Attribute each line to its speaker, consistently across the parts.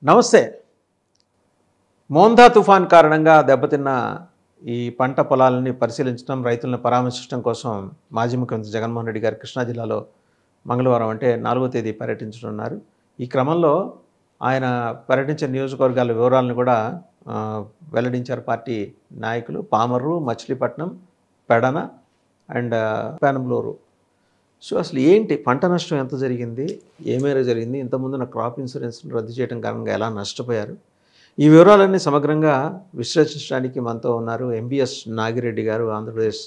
Speaker 1: నమస్తే. మోందా తుఫాన్ కారణంగా దెబ్బతిన్న ఈ పంట పొలాలని పరిశీలించడం, రైతులను పరామర్శించడం కోసం మాజీ ముఖ్యమంత్రి జగన్మోహన్ రెడ్డి గారు కృష్ణా జిల్లాలో మంగళవారం అంటే 4వ తేదీ పర్యటించనున్నారు. ఈ క్రమంలో ఆయన పర్యటించిన నియోజకవర్గాల వివరాలను కూడా వెల్లడించారు పార్టీ నాయకులు. పామర్రు, మచిలీపట్నం, పెడన అండ్ పెనంబ్లూరు. సో అసలు ఏంటి పంట నష్టం ఎంత జరిగింది, ఏ మేర జరిగింది, ఇంతకుముందు నా క్రాప్ ఇన్సూరెన్స్ను రద్దు చేయడం కారణంగా ఎలా నష్టపోయారు, ఈ వివరాలన్నీ సమగ్రంగా విశ్లేషించడానికి మనతో ఉన్నారు ఎంబీఎస్ నాగిరెడ్డి గారు, ఆంధ్రప్రదేశ్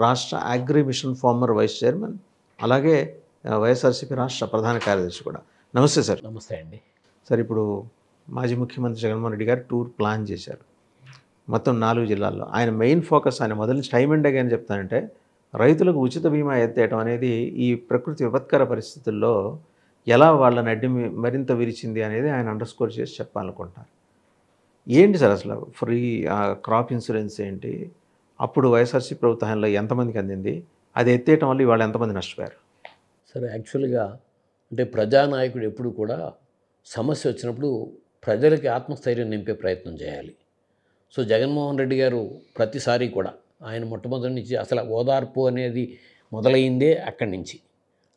Speaker 1: రాష్ట్ర agri machine farmer vice chairman, అలాగే వైఎస్ఆర్సీపీ రాష్ట్ర ప్రధాన కార్యదర్శి కూడా. నమస్తే సార్.
Speaker 2: నమస్తే అండి.
Speaker 1: సార్, ఇప్పుడు మాజీ ముఖ్యమంత్రి జగన్మోహన్ రెడ్డి గారు టూర్ ప్లాన్ చేశారు మొత్తం 4 జిల్లాల్లో. ఆయన మెయిన్ ఫోకస్, ఆయన మొదటి నుంచి టైం అండ్ అగైన్ చెప్తానంటే, రైతులకు ఉచిత బీమా ఎత్తేయడం అనేది ఈ ప్రకృతి విపత్కర పరిస్థితుల్లో ఎలా వాళ్ళని అడ్డి మరింత విరిచింది అనేది ఆయన అండర్స్కోర్ చేసి చెప్పాలనుకుంటున్నారు. ఏంటి సార్ అసలు ఫ్రీ క్రాప్ ఇన్సూరెన్స్ ఏంటి, అప్పుడు వైఎస్ఆర్సీ ప్రభుత్వంలో ఎంతమందికి అందింది, అది ఎత్తేయటం వల్ల ఇవాళ ఎంతమంది నష్టపోయారు?
Speaker 2: సరే, యాక్చువల్గా అంటే ప్రజానాయకుడు ఎప్పుడు కూడా సమస్య వచ్చినప్పుడు ప్రజలకి ఆత్మస్థైర్యం నింపే ప్రయత్నం చేయాలి. సో జగన్మోహన్ రెడ్డి గారు ప్రతిసారి కూడా ఆయన మొట్టమొదటి నుంచి అసలు ఓదార్పు అనేది మొదలైందే అక్కడి నుంచి.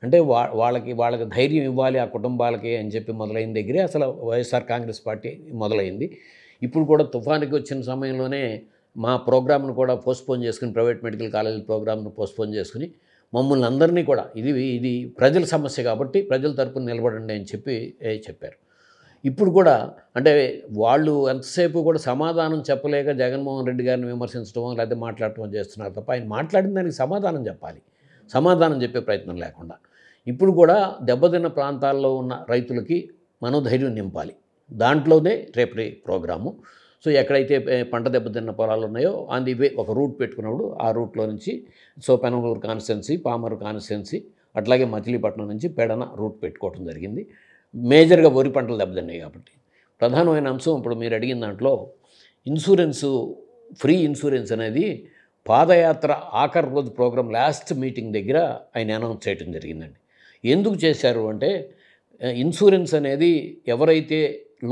Speaker 2: అంటే వాళ్ళకి ధైర్యం ఇవ్వాలి ఆ కుటుంబాలకి అని చెప్పి మొదలైన దగ్గరే అసలు వైఎస్ఆర్ కాంగ్రెస్ పార్టీ మొదలైంది. ఇప్పుడు కూడా తుఫానికి వచ్చిన సమయంలోనే మా ప్రోగ్రామ్ను కూడా పోస్ట్పోన్ చేసుకుని, ప్రైవేట్ మెడికల్ కాలేజీ ప్రోగ్రామ్ను పోస్ట్పోన్ చేసుకుని మమ్మల్ని అందరినీ కూడా ఇది ప్రజల సమస్య కాబట్టి ప్రజల తరపున నిలబడండి అని చెప్పారు. ఇప్పుడు కూడా అంటే వాళ్ళు ఎంతసేపు కూడా సమాధానం చెప్పలేక జగన్మోహన్ రెడ్డి గారిని విమర్శించడమో లేకపోతే మాట్లాడటమో చేస్తున్నారు తప్ప, ఆయన మాట్లాడిన దానికి సమాధానం చెప్పాలి. సమాధానం చెప్పే ప్రయత్నం లేకుండా ఇప్పుడు కూడా దెబ్బతిన్న ప్రాంతాల్లో ఉన్న రైతులకి మనోధైర్యం నింపాలి. దాంట్లోనే రేపటి ప్రోగ్రాము. సో ఎక్కడైతే పంట దెబ్బతిన్న పొలాలు ఉన్నాయో అందువే ఒక రూట్ పెట్టుకున్నప్పుడు ఆ రూట్లో నుంచి పెనంబలూరు కాన్స్టిట్యున్సీ, పామరు కాన్స్టిట్యున్సీ, అట్లాగే మచిలీపట్నం నుంచి పెడన రూట్ పెట్టుకోవడం జరిగింది. మేజర్గా వరి పంటలు దెబ్బతిన్నాయి కాబట్టి ప్రధానమైన అంశం ఇప్పుడు మీరు అడిగిన దాంట్లో ఇన్సూరెన్సు, ఫ్రీ ఇన్సూరెన్స్ అనేది పాదయాత్ర ఆఖరి రోజు ప్రోగ్రాం లాస్ట్ మీటింగ్ దగ్గర ఆయన అనౌన్స్ చేయడం జరిగిందండి. ఎందుకు చేశారు అంటే, ఇన్సూరెన్స్ అనేది ఎవరైతే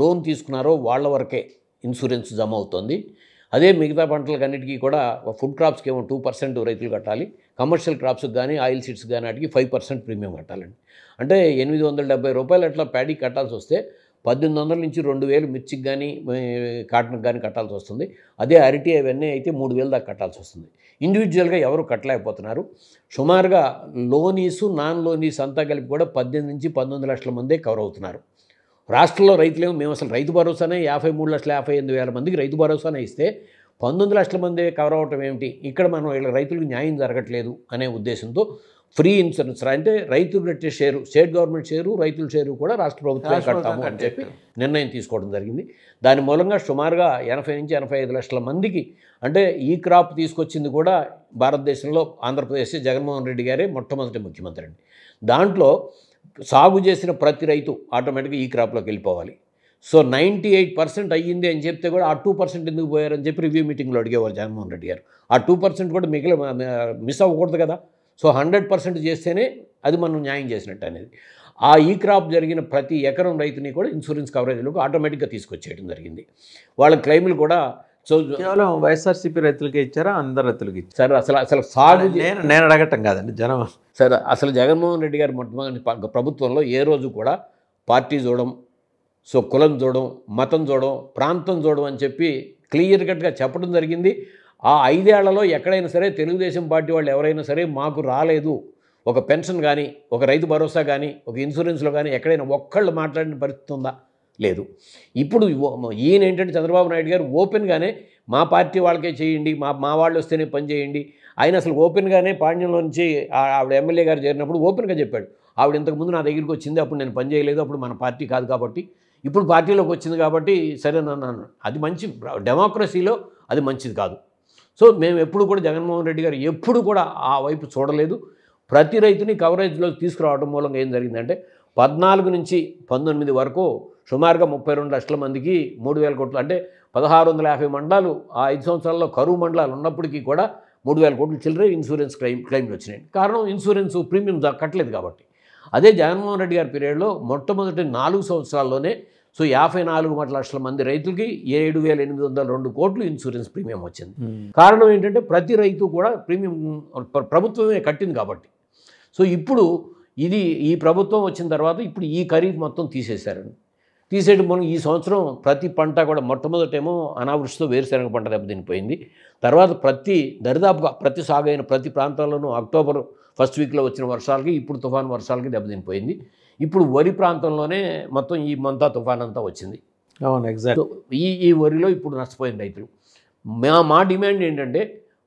Speaker 2: లోన్ తీసుకున్నారో వాళ్ళ వరకే ఇన్సూరెన్స్ జమ అవుతుంది. అదే మిగతా పంటలకన్నిటికీ కూడా ఫుడ్ క్రాప్స్కి ఏమో 2% రైతులు కట్టాలి, కమర్షియల్ క్రాప్స్కి కానీ ఆయిల్ సీడ్స్ కానీ వాటికి 5% ప్రీమియం కట్టాలండి. అంటే 870 రూపాయలు అట్లా ప్యాడీ కట్టాల్సి వస్తే 1800 నుంచి 2000 మిర్చికి కానీ కాటన్కి కానీ కట్టాల్సి వస్తుంది. అదే అరటి అవన్నీ అయితే 3000 దాకా కట్టాల్సి వస్తుంది. ఇండివిజువల్గా ఎవరు కట్టలేకపోతున్నారు. సుమారుగా లోనీసు, నాన్ లోనీస్ అంతా కలిపి కూడా 18 నుంచి 19 లక్షల మందే కవర్ అవుతున్నారు. రాష్ట్రంలో రైతులేమో మేము అసలు రైతు భరోసానే 53,58,000 మందికి రైతు భరోసానే ఇస్తే 19 లక్షల మంది కవర్ అవ్వటం ఏమిటి, ఇక్కడ మనం వీళ్ళ రైతులకు న్యాయం జరగట్లేదు అనే ఉద్దేశంతో ఫ్రీ ఇన్సూరెన్స్ అంటే రైతులు కట్టే షేరు, స్టేట్ గవర్నమెంట్ షేరు, రైతుల షేరు కూడా రాష్ట్ర ప్రభుత్వం కడతాము అని చెప్పి నిర్ణయం తీసుకోవడం జరిగింది. దాని మూలంగా సుమారుగా 80 నుంచి 85 లక్షల మందికి, అంటే ఈ క్రాప్ తీసుకొచ్చింది కూడా భారతదేశంలో ఆంధ్రప్రదేశ్ జగన్మోహన్ రెడ్డి గారే మొట్టమొదటి ముఖ్యమంత్రి అండి. దాంట్లో సాగు చేసిన ప్రతి రైతు ఆటోమేటిక్గా ఈ క్రాప్లోకి వెళ్ళిపోవాలి. సో 98% అయ్యింది అని చెప్తే కూడా ఆ 2% ఎందుకు పోయారని చెప్పి రివ్యూ మీటింగ్లో అడిగేవారు జగన్మోహన్ రెడ్డి గారు. ఆ 2% కూడా మిస్ అవ్వకూడదు కదా. సో 100% చేస్తేనే అది మనం న్యాయం చేసినట్టు అనేది. ఆ ఈ క్రాప్ జరిగిన ప్రతి ఎకరం రైతుని కూడా ఇన్సూరెన్స్ కవరేజ్లోకి ఆటోమేటిక్గా తీసుకొచ్చేయడం జరిగింది. వాళ్ళ క్లెయిములు కూడా
Speaker 1: కేవలం వైఎస్ఆర్సీపీ రైతులకే ఇచ్చారా, అందరు రైతులకి ఇచ్చారు?
Speaker 2: అసలు సాగు
Speaker 1: నేను అడగటం కాదండి, జనం.
Speaker 2: సరే, అసలు జగన్మోహన్ రెడ్డి గారు మొట్టమొదటి ప్రభుత్వంలో ఏ రోజు కూడా పార్టీ చూడడం, కులం చూడడం, మతం చూడడం, ప్రాంతం చూడడం అని చెప్పి క్లియర్ కట్గా చెప్పడం జరిగింది. ఆ 5 ఏళ్లలో ఎక్కడైనా సరే తెలుగుదేశం పార్టీ వాళ్ళు ఎవరైనా సరే మాకు రాలేదు, ఒక పెన్షన్ కానీ, ఒక రైతు భరోసా కానీ, ఒక ఇన్సూరెన్స్లో కానీ ఎక్కడైనా ఒక్కళ్ళు మాట్లాడిన పరిస్థితి ఉందా? లేదు. ఇప్పుడు ఈయన ఏంటంటే చంద్రబాబు నాయుడు గారు ఓపెన్గానే మా పార్టీ వాళ్ళకే చేయండి, మా వాళ్ళు వస్తేనే పని చేయండి. ఆయన అసలు ఓపెన్గానే పాండ్యంలో నుంచి ఆవిడ ఎమ్మెల్యే గారు చేరినప్పుడు ఓపెన్గా చెప్పాడు, ఆవిడ ఇంతకుముందు నా దగ్గరికి వచ్చింది, అప్పుడు నేను పని చేయలేదు, అప్పుడు మన పార్టీ కాదు కాబట్టి, ఇప్పుడు పార్టీలోకి వచ్చింది కాబట్టి సరే నన్ను. అది మంచి డెమోక్రసీలో అది మంచిది కాదు. సో మేము ఎప్పుడు కూడా జగన్మోహన్ రెడ్డి గారు ఎప్పుడు కూడా ఆ వైపు చూడలేదు. ప్రతి రైతుని కవరేజ్లో తీసుకురావడం మూలంగా ఏం జరిగిందంటే 14 నుంచి 19 వరకు సుమారుగా 32 లక్షల మందికి 3,000 కోట్లు, అంటే 1650 మండలాలు ఆ 5 సంవత్సరాల్లో కరువు మండలాలు ఉన్నప్పటికీ కూడా 3,000 కోట్లు చిల్లరే ఇన్సూరెన్స్ క్లెయిమ్లు వచ్చినాయి. కారణం ఇన్సూరెన్స్ ప్రీమియం కట్టలేదు కాబట్టి. అదే జగన్మోహన్ రెడ్డి గారి పీరియడ్లో మొట్టమొదటి 4 సంవత్సరాల్లోనే సో 54 లక్షల మంది రైతులకి 7,802 కోట్లు ఇన్సూరెన్స్ ప్రీమియం వచ్చింది. కారణం ఏంటంటే ప్రతి రైతు కూడా ప్రీమియం ప్రభుత్వమే కట్టింది కాబట్టి. సో ఇప్పుడు ఈ ప్రభుత్వం వచ్చిన తర్వాత ఇప్పుడు ఈ ఖరీఫ్ మొత్తం తీసేశారండి. తీసేయడం మనం ఈ సంవత్సరం ప్రతి పంట కూడా మొట్టమొదటేమో అనావృష్టితో వేరుశెనగ పంట దెబ్బతినిపోయింది. తర్వాత దరిదాపుగా ప్రతి సాగైన ప్రతి ప్రాంతాల్లోనూ అక్టోబర్ ఫస్ట్ వీక్లో వచ్చిన వర్షాలకి ఇప్పుడు తుఫాన్ వర్షాలకి దెబ్బతినిపోయింది. ఇప్పుడు వరి ప్రాంతంలోనే మొత్తం ఈ మంతా తుఫాన్ అంతా వచ్చింది.
Speaker 1: అవును, ఎగ్జాక్ట్.
Speaker 2: ఈ వరిలో ఇప్పుడు నష్టపోయిన రైతులు. మా డిమాండ్ ఏంటంటే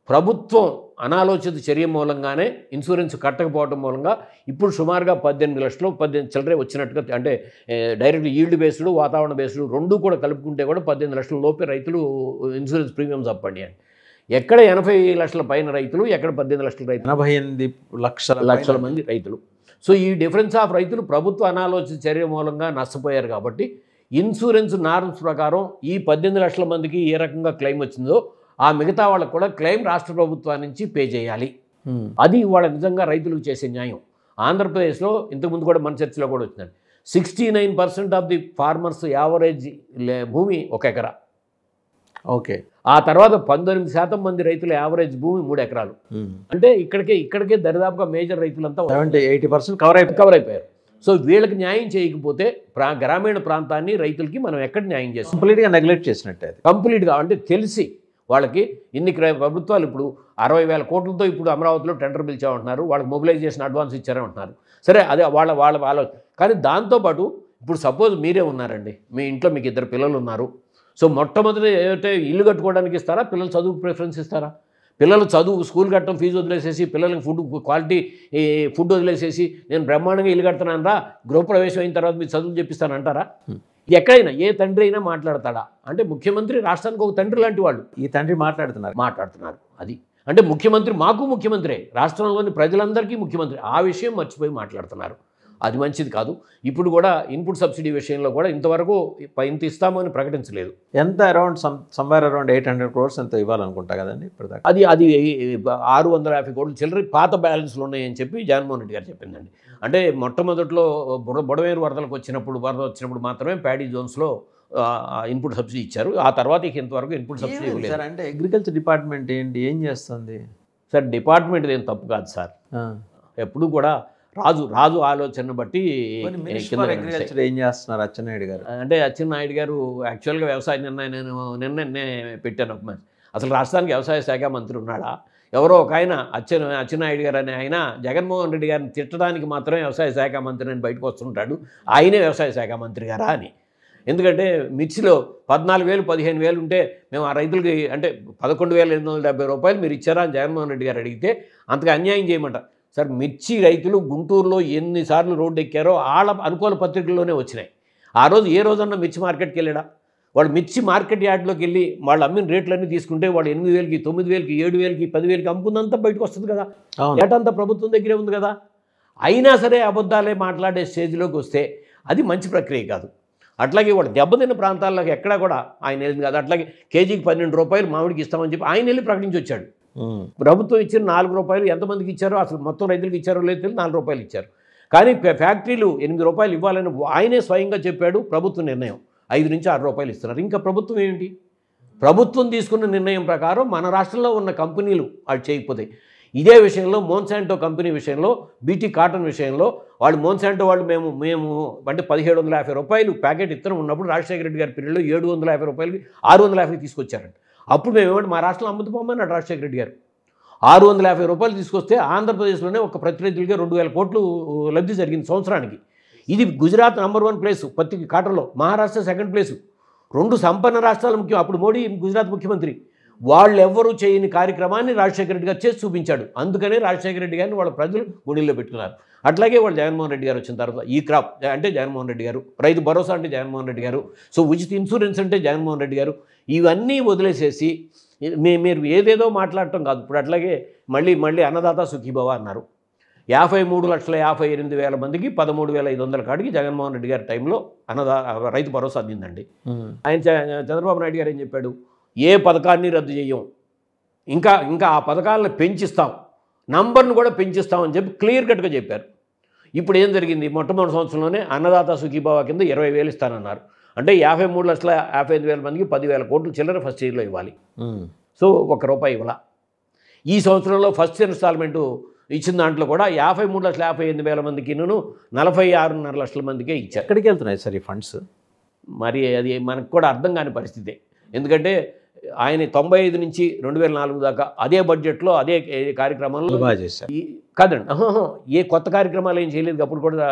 Speaker 2: ప్రభుత్వం అనాలోచిత చర్య మూలంగానే ఇన్సూరెన్స్ కట్టకపోవడం మూలంగా ఇప్పుడు సుమారుగా 18 లక్షలు 18 చిల్లరే వచ్చినట్టుగా, అంటే డైరెక్ట్ ఈల్డ్ బేస్డ్ వాతావరణ బేస్డ్ రెండూ కూడా కలుపుకుంటే కూడా 18 లక్షల లోపే రైతులు ఇన్సూరెన్స్ ప్రీమియమ్స్ అప్పండి అని. ఎక్కడ 80 లక్షల పైన రైతులు, ఎక్కడ 18 లక్షల రైతులు,
Speaker 1: 88
Speaker 2: లక్షల మంది రైతులు. సో ఈ డిఫరెన్స్ ఆఫ్ రైతులు ప్రభుత్వ అనాలోచిత చర్య మూలంగా నష్టపోయారు కాబట్టి ఇన్సూరెన్స్ నార్మ్స్ ప్రకారం ఈ 18 లక్షల మందికి ఏ రకంగా క్లెయిమ్ వచ్చిందో ఆ మిగతా వాళ్ళకు కూడా క్లెయిమ్ రాష్ట్ర ప్రభుత్వం నుంచి పే చేయాలి. అది వాళ్ళ నిజంగా రైతులకు చేసే న్యాయం. ఆంధ్రప్రదేశ్లో ఇంతకుముందు కూడా మన చర్చలో కూడా వచ్చిందండి, 69% ఆఫ్ ది ఫార్మర్స్ యావరేజ్ భూమి 1 ఎకరా.
Speaker 1: ఓకే.
Speaker 2: ఆ తర్వాత 18% మంది రైతుల యావరేజ్ భూమి 3 ఎకరాలు. అంటే ఇక్కడికే దరిదాపుగా మేజర్ రైతులంతా
Speaker 1: 80% కవర్ అయిపోయారు.
Speaker 2: సో వీళ్ళకి న్యాయం చేయకపోతే గ్రామీణ ప్రాంతాన్ని రైతులకి మనం ఎక్కడ న్యాయం చేస్తాం?
Speaker 1: కంప్లీట్గా నెగ్లెక్ట్ చేసినట్టే.
Speaker 2: కంప్లీట్గా అంటే తెలిసి వాళ్ళకి ఇన్ని ప్రభుత్వాలు ఇప్పుడు 60,000 కోట్లతో ఇప్పుడు అమరావతిలో టెండర్ పిలిచామంటున్నారు, వాళ్ళకి మొబిలైజేషన్ అడ్వాన్స్ ఇచ్చారంటున్నారు. సరే, అదే వాళ్ళ ఆలోచన. కానీ దాంతోపాటు ఇప్పుడు సపోజ్ మీరే ఉన్నారండి, మీ ఇంట్లో మీకు 2 పిల్లలు ఉన్నారు. సో మొట్టమొదటి ఏదైతే ఇల్లు కట్టుకోవడానికి ఇస్తారా, పిల్లలు చదువుకు ప్రిఫరెన్స్ ఇస్తారా? పిల్లలు చదువు స్కూల్ కట్టడం ఫీజు వదిలేసేసి పిల్లలకి క్వాలిటీ ఫుడ్ వదిలేసేసి నేను బ్రహ్మాండంగా ఇల్లు కడుతున్నాను రా, గృహప్రవేశం అయిన తర్వాత మీరు చదువు చెప్పిస్తానంటారా? ఎక్కడైనా ఏ తండ్రి అయినా మాట్లాడతాడా? అంటే ముఖ్యమంత్రి రాష్ట్రానికి ఒక తండ్రి లాంటి వాళ్ళు.
Speaker 1: ఈ తండ్రి మాట్లాడుతున్నారు.
Speaker 2: అది అంటే ముఖ్యమంత్రి మాకు ముఖ్యమంత్రే, రాష్ట్రంలోని ప్రజలందరికీ ముఖ్యమంత్రి. ఆ విషయం మర్చిపోయి మాట్లాడుతున్నారు. అది మంచిది కాదు. ఇప్పుడు కూడా ఇన్పుట్ సబ్సిడీ విషయంలో కూడా ఇంతవరకు ఇంత ఇస్తామని ప్రకటించలేదు.
Speaker 1: ఎంత అరౌండ్ సమ్వేర్ అరౌండ్ 800 crores ఎంత ఇవ్వాలనుకుంటా కదండి ఇప్పుడు దాకా.
Speaker 2: అది 650 కోట్లు చిల్లర పాత బ్యాలెన్స్లు ఉన్నాయని చెప్పి జగన్మోహన్ రెడ్డి గారు చెప్పిందండి. అంటే మొట్టమొదట్లో బుడమేరు వరద వచ్చినప్పుడు మాత్రమే ప్యాడీ జోన్స్లో ఇన్పుట్ సబ్సిడీ ఇచ్చారు. ఆ తర్వాత ఇంతవరకు ఇన్పుట్ సబ్సిడీ ఇవ్వలేదు.
Speaker 1: సార్, అంటే అగ్రికల్చర్ డిపార్ట్మెంట్ ఏం చేస్తుంది
Speaker 2: సార్? డిపార్ట్మెంట్ ఏం తప్పు కాదు సార్. ఎప్పుడు కూడా రాజు ఆలోచనను బట్టి
Speaker 1: అగ్రికల్చర్ ఏం చేస్తున్నారు అచ్చెన్నాయుడు గారు?
Speaker 2: అంటే అచ్చెన్నాయుడు గారు యాక్చువల్గా వ్యవసాయ నిర్ణయం నిన్నే పెట్టాను. అసలు రాష్ట్రానికి వ్యవసాయ శాఖ మంత్రి ఉన్నాడా? ఎవరో ఒక ఆయన అచ్చెన్నాయుడు గారు అనే ఆయన జగన్మోహన్ రెడ్డి గారిని తిట్టడానికి మాత్రమే వ్యవసాయ శాఖ మంత్రి అని బయటకు వస్తుంటాడు. ఆయనే వ్యవసాయ శాఖ మంత్రి గారా అని. ఎందుకంటే మిర్చిలో 14,000 15,000 ఉంటే మేము ఆ రైతులకి అంటే 11,870 రూపాయలు మీరు ఇచ్చారా అని జగన్మోహన్ రెడ్డి గారు అడిగితే అంతగా అన్యాయం చేయమంట. సార్, మిర్చి రైతులు గుంటూరులో ఎన్నిసార్లు రోడ్డు ఎక్కారో వాళ్ళ అనుకూల పత్రికల్లోనే వచ్చినాయి. ఆ రోజు ఏ రోజన్నా మిర్చి మార్కెట్కి వెళ్ళాడా? వాడు మిర్చి మార్కెట్ యార్డ్లోకి వెళ్ళి వాళ్ళు అమ్మిన రేట్లన్నీ తీసుకుంటే వాడు 8,000కి 9,000కి 7,000కి 10,000కి అమ్ముకుందంతా బయటకు వస్తుంది కదా. ఏటంతా ప్రభుత్వం దగ్గరే ఉంది కదా. అయినా సరే అబద్ధాలే మాట్లాడే స్టేజ్లోకి వస్తే అది మంచి ప్రక్రియ కాదు. అట్లాగే వాడు దెబ్బతిన్న ప్రాంతాల్లోకి ఎక్కడా కూడా ఆయన వెళ్ళింది కాదు. అట్లాగే కేజీకి 12 రూపాయలు మామిడికి ఇస్తామని చెప్పి ఆయన వెళ్ళి ప్రకటించి వచ్చాడు. ప్రభుత్వం ఇచ్చిన 4 రూపాయలు ఎంతమందికి ఇచ్చారో అసలు మొత్తం రైతులకు ఇచ్చారో లేదు తెలియదు, 4 రూపాయలు ఇచ్చారు. కానీ ఫ్యాక్టరీలు 8 రూపాయలు ఇవ్వాలని ఆయనే స్వయంగా చెప్పాడు. ప్రభుత్వ నిర్ణయం 5 నుంచి 6 రూపాయలు ఇస్తున్నారు. ఇంకా ప్రభుత్వం ఏంటి? ప్రభుత్వం తీసుకున్న నిర్ణయం ప్రకారం మన రాష్ట్రంలో ఉన్న కంపెనీలు వాళ్ళు చేయకపోతాయి. ఇదే విషయంలో మోన్సాంటో కంపెనీ విషయంలో, బీటీ కాటన్ విషయంలో వాళ్ళు మోన్సాంటో వాళ్ళు మేము అంటే 1,750 రూపాయలు ప్యాకెట్ ఇత్తనం ఉన్నప్పుడు రాజశేఖర రెడ్డి గారి పీరియడ్లో 750 రూపాయలకి 650 తీసుకొచ్చారంట. అప్పుడు మేము ఏమంటే మా రాష్ట్రంలో అమ్ముతుపోమన్నాడు రాజశేఖర రెడ్డి గారు. 650 రూపాయలు తీసుకొస్తే ఆంధ్రప్రదేశ్లోనే ఒక ప్రతి రైతులకి 2,000 కోట్లు లబ్ధి జరిగింది సంవత్సరానికి. ఇది గుజరాత్ నంబర్ 1 ప్లేసు పత్తి కాటన్లో, మహారాష్ట్ర 2nd ప్లేసు. 2 సంపన్న రాష్ట్రాల ముఖ్యం. అప్పుడు మోడీ గుజరాత్ ముఖ్యమంత్రి. వాళ్ళు ఎవ్వరూ చేయని కార్యక్రమాన్ని రాజశేఖర రెడ్డి గారు చేసి చూపించాడు. అందుకనే రాజశేఖర రెడ్డి గారిని వాళ్ళ ప్రజలు గుడిలో పెట్టుకున్నారు. అట్లాగే వాళ్ళు జగన్మోహన్ రెడ్డి గారు వచ్చిన తర్వాత ఈ క్రాప్ అంటే జగన్మోహన్ రెడ్డి గారు, రైతు భరోసా అంటే జగన్మోహన్ రెడ్డి గారు, సో ఉచిత ఇన్సూరెన్స్ అంటే జగన్మోహన్ రెడ్డి గారు, ఇవన్నీ వదిలేసేసి మీరు ఏదేదో మాట్లాడటం కాదు. ఇప్పుడు అట్లాగే మళ్ళీ అన్నదాత సుఖీభవ అన్నారు. 53,58,000 మందికి 13,500 కాడికి జగన్మోహన్ రెడ్డి గారి టైంలో రైతు భరోసా అందిందండి. ఆయన చంద్రబాబు నాయుడు గారు ఏం చెప్పాడు? ఏ పథకాన్ని రద్దు చేయం, ఇంకా ఆ పథకాలను పెంచిస్తాం, నంబర్ను కూడా పెంచిస్తామని చెప్పి క్లియర్ కట్గా చెప్పారు. ఇప్పుడు ఏం జరిగింది? మొట్టమొదటి సంవత్సరంలోనే అన్నదాత సుఖీభావ కింద 20,000 ఇస్తానన్నారు. అంటే 53,55,000 మందికి 10,000 కోట్లు చిల్లర ఫస్ట్ ఇయర్లో ఇవ్వాలి. సో ₹1 ఇవ్వాల. ఈ సంవత్సరంలో ఫస్ట్ ఇన్స్టాల్మెంటు ఇచ్చిన దాంట్లో కూడా 53,58,000 మందికి 46.5 లక్షల మందికే ఇచ్చారు.
Speaker 1: ఎక్కడికి వెళ్తున్నాయి సార్ ఈ ఫండ్స్?
Speaker 2: మరి అది మనకు కూడా అర్థం కాని పరిస్థితి. ఎందుకంటే ఆయన 95 నుంచి 2004 దాకా అదే బడ్జెట్లో అదే కార్యక్రమంలో
Speaker 1: బాగా చేశారు.
Speaker 2: కాదండి, ఏ కొత్త కార్యక్రమాలు ఏం చేయలేదు అప్పుడు కూడా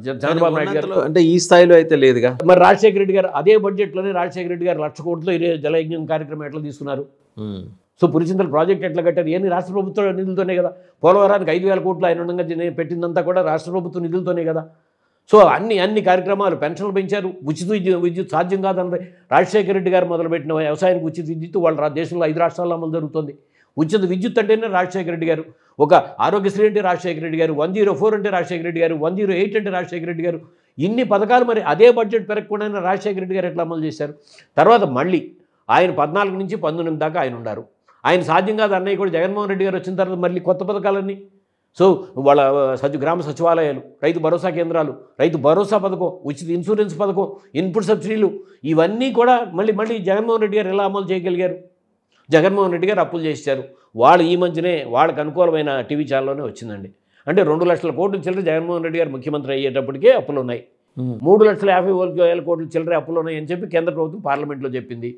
Speaker 2: చంద్రబాబు నాయుడు గారు.
Speaker 1: అంటే ఈ స్థాయిలో అయితే లేదుగా.
Speaker 2: మరి రాజశేఖర రెడ్డి గారు అదే బడ్జెట్లోనే రాజశేఖర రెడ్డి గారు 1,00,000 కోట్లు ఇదే జలయజ్ఞం కార్యక్రమం ఎట్లా తీసుకున్నారు? సో పులిచింతల ప్రాజెక్ట్ ఎట్లా కట్టారు? ఏంది రాష్ట్ర ప్రభుత్వ నిధులతోనే కదా. పోలవరానికి 5,000 కోట్లు ఆయన ఉండగా పెట్టిందంతా కూడా రాష్ట్ర ప్రభుత్వ నిధులతోనే కదా. సో అన్ని కార్యక్రమాలు, పెన్షన్లు పెంచారు, ఉచిత విద్యుత్ సాధ్యం కాదంటే రాజశేఖర రెడ్డి గారు మొదలుపెట్టిన వ్యవసాయానికి ఉచిత విద్యుత్ వాళ్ళ దేశంలో 5 రాష్ట్రాల్లో అమలు జరుగుతుంది. ఉచిత విద్యుత్ అంటేనే రాజశేఖర రెడ్డి గారు, ఒక ఆరోగ్యశ్రీ అంటే రాజశేఖర రెడ్డి గారు, 104 అంటే రాజశేఖర రెడ్డి గారు, 108 అంటే రాజశేఖర రెడ్డి గారు. ఇన్ని పథకాలు మరి అదే బడ్జెట్ పెరగకుండా రాజశేఖర రెడ్డి గారు ఎట్లా అమలు చేశారు? తర్వాత మళ్ళీ ఆయన 14 నుంచి 19 దాకా ఆయన ఉన్నారు. ఆయన సాధ్యం కాదు అన్నయ్య కూడా జగన్మోహన్ రెడ్డి గారు వచ్చిన తర్వాత మళ్ళీ కొత్త పథకాలన్నీ. సో వాళ్ళ గ్రామ సచివాలయాలు, రైతు భరోసా కేంద్రాలు, రైతు భరోసా పథకం, ఉచిత ఇన్సూరెన్స్ పథకం, ఇన్పుట్ సబ్సిడీలు, ఇవన్నీ కూడా మళ్ళీ జగన్మోహన్ రెడ్డి గారు ఎలా అమలు చేయగలిగారు? జగన్మోహన్ రెడ్డి గారు అప్పులు చేశారు. వాళ్ళు ఈ మధ్యనే వాళ్ళకి అనుకూలమైన టీవీ ఛానల్లోనే వచ్చిందండి. అంటే 2 లక్షల కోట్లు చిల్లర జగన్మోహన్ రెడ్డి గారు ముఖ్యమంత్రి అయ్యేటప్పటికే అప్పులు ఉన్నాయి. 3,50,000 కోట్లు చిల్లర అప్పులు ఉన్నాయి అని చెప్పి కేంద్ర ప్రభుత్వం పార్లమెంట్లో చెప్పింది.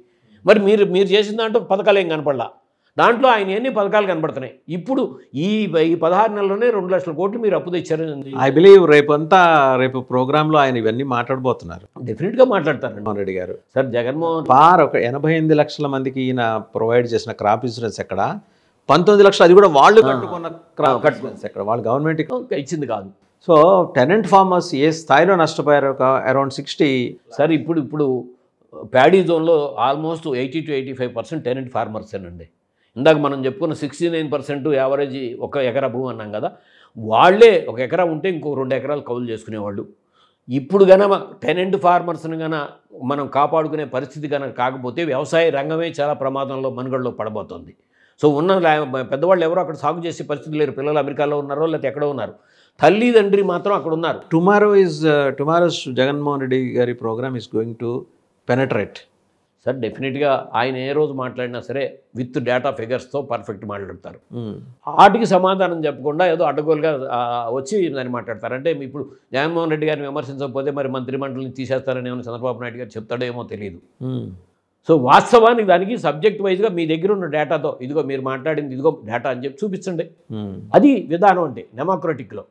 Speaker 2: మరి మీరు చేసిన దాంట్లో పథకాలు ఏం కనపడలా. దాంట్లో ఆయన ఎన్ని పథకాలు కనబడుతున్నాయి. ఇప్పుడు ఈ 16 నెలల్లోనే 2 లక్షల కోట్లు మీరు అప్పు తెచ్చారు.
Speaker 1: ఐ బిలీవ్ రేపు ప్రోగ్రాంలో ఆయన ఇవన్నీ మాట్లాడబోతున్నారు.
Speaker 2: డెఫినెట్గా మాట్లాడతారు
Speaker 1: జగన్మోహన్ రెడ్డి గారు.
Speaker 2: సార్ జగన్మోహన్
Speaker 1: ఒక 88 లక్షల మందికి ఈయన ప్రొవైడ్ చేసిన క్రాప్ ఇన్సూరెన్స్ ఎక్కడ? 19 లక్షలు అది కూడా వాళ్ళు కట్టుకున్న క్రాప్ ఇన్సూరెన్స్ ఎక్కడ? వాళ్ళు గవర్నమెంట్
Speaker 2: ఇచ్చింది కాదు.
Speaker 1: సో టెనెంట్ ఫార్మర్స్ ఏ స్థాయిలో నష్టపోయారు? ఒక అరౌండ్ 60.
Speaker 2: సార్ ఇప్పుడు ప్యాడీ జోన్లో ఆల్మోస్ట్ 80 to 85% టెనెంట్ ఫార్మర్సేనండి. ఇందాక మనం చెప్పుకున్న 69% యావరేజ్ 1 ఎకరా భూమి అన్నాం కదా. వాళ్ళే 1 ఎకరా ఉంటే ఇంకో 2 ఎకరాలు కౌలు చేసుకునేవాళ్ళు. ఇప్పుడు గన టెనెంట్ ఫార్మర్స్ని మనం కాపాడుకునే పరిస్థితి కాకపోతే వ్యవసాయ రంగమే చాలా ప్రమాదంలో మనుగడలో పడబోతోంది. సో పెద్దవాళ్ళు ఎవరో అక్కడ సాగు చేసే పరిస్థితి లేరు. పిల్లలు అమెరికాలో ఉన్నారో లేకపోతే ఎక్కడో ఉన్నారు. తల్లిదండ్రి మాత్రం అక్కడ ఉన్నారు.
Speaker 1: టుమారోస్ జగన్మోహన్ రెడ్డి గారి program is going to penetrate.
Speaker 2: Sir డెఫినెట్గా ఆయన ఏ రోజు మాట్లాడినా సరే విత్ డేటా ఫిగర్స్తో పర్ఫెక్ట్ మాట్లాడతారు. వాటికి సమాధానం చెప్పకుండా ఏదో అడ్డగోలుగా వచ్చి దాన్ని మాట్లాడతారు. అంటే ఇప్పుడు జగన్మోహన్ రెడ్డి గారిని విమర్శించకపోతే మరి మంత్రిమండలిని తీసేస్తారని ఏమైనా చంద్రబాబు నాయుడు గారు చెప్తాడో ఏమో తెలియదు. సో వాస్తవానికి దానికి సబ్జెక్ట్ వైజ్గా మీ దగ్గర ఉన్న డేటాతో ఇదిగో మీరు మాట్లాడింది ఇదిగో డేటా అని చెప్పి చూపించండి. అది విధానం అంటే డెమోక్రటిక్లో.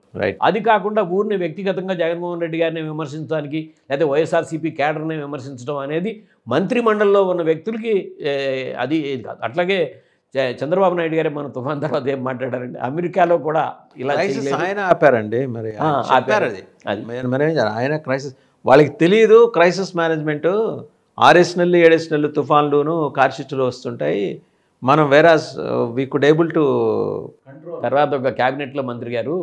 Speaker 2: అది కాకుండా ఊరిని వ్యక్తిగతంగా జగన్మోహన్ రెడ్డి గారిని విమర్శించడానికి లేదా వైఎస్ఆర్సీపీ క్యాడర్ని విమర్శించడం అనేది మంత్రిమండలిలో ఉన్న వ్యక్తులకి అది కాదు. అట్లాగే చంద్రబాబు నాయుడు గారే మన తుఫాన్ తర్వాత ఏం మాట్లాడారండి? అమెరికాలో కూడా ఇలా
Speaker 1: ఆయన ఆపారండి. మరి ఆయన క్రైసిస్ వాళ్ళకి తెలియదు. క్రైసిస్ మేనేజ్మెంట్ 6 నెలలు 7 నెలలు తుఫాన్లును కార్షిట్లు వస్తుంటాయి. మనం వేరాస్ వీ కుడ్ ఏబుల్ టు.
Speaker 2: తర్వాత ఒక క్యాబినెట్లో మంత్రి గారు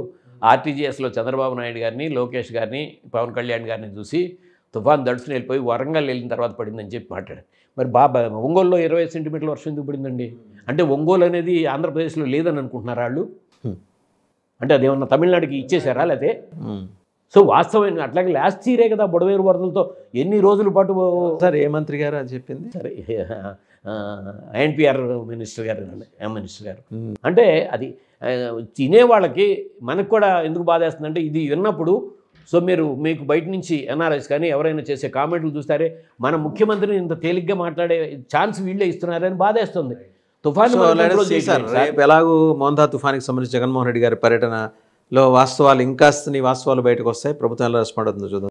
Speaker 2: ఆర్టీజీఎస్లో చంద్రబాబు నాయుడు గారిని, లోకేష్ గారిని, పవన్ కళ్యాణ్ గారిని చూసి తుఫాన్ దడుచుని వెళ్ళిపోయి వరంగల్ వెళ్ళిన తర్వాత పడిందని చెప్పి మాట్లాడారు. మరి ఒంగోలులో 20 సెంటీమీటర్ల వర్షం ఎందుకు పడిందండి? అంటే ఒంగోలు అనేది ఆంధ్రప్రదేశ్లో లేదని అనుకుంటున్నారా వాళ్ళు? అంటే అదేమన్నా తమిళనాడుకి ఇచ్చేసారా లేకపోతే? సో వాస్తవం అట్లాగే లాస్ట్ ఇయరే కదా బుడవేరు వరదలతో ఎన్ని రోజుల పాటు.
Speaker 1: సార్ ఏ మంత్రి గారు అది చెప్పింది?
Speaker 2: సరే ఎన్పిఆర్ మినిస్టర్ గారు, మినిస్టర్ గారు. అంటే అది తినేవాళ్ళకి మనకు కూడా ఎందుకు బాధేస్తుందంటే ఇది విన్నప్పుడు. సో మీకు బయట నుంచి ఎన్ఆర్ఐస్ కానీ ఎవరైనా చేసే కామెంట్లు చూస్తారే మన ముఖ్యమంత్రిని ఇంత తేలిగ్గా మాట్లాడే ఛాన్స్ వీళ్ళే ఇస్తున్నారని బాధేస్తుంది. తుఫాను
Speaker 1: ఎలాగూ మోందా తుఫానికి సంబంధించి జగన్మోహన్ రెడ్డి గారి పర్యటనలో వాస్తవాలు బయటకు వస్తాయి. ప్రభుత్వం ఎలా రెస్పాండ్ అవుతుందో చూద్దాం.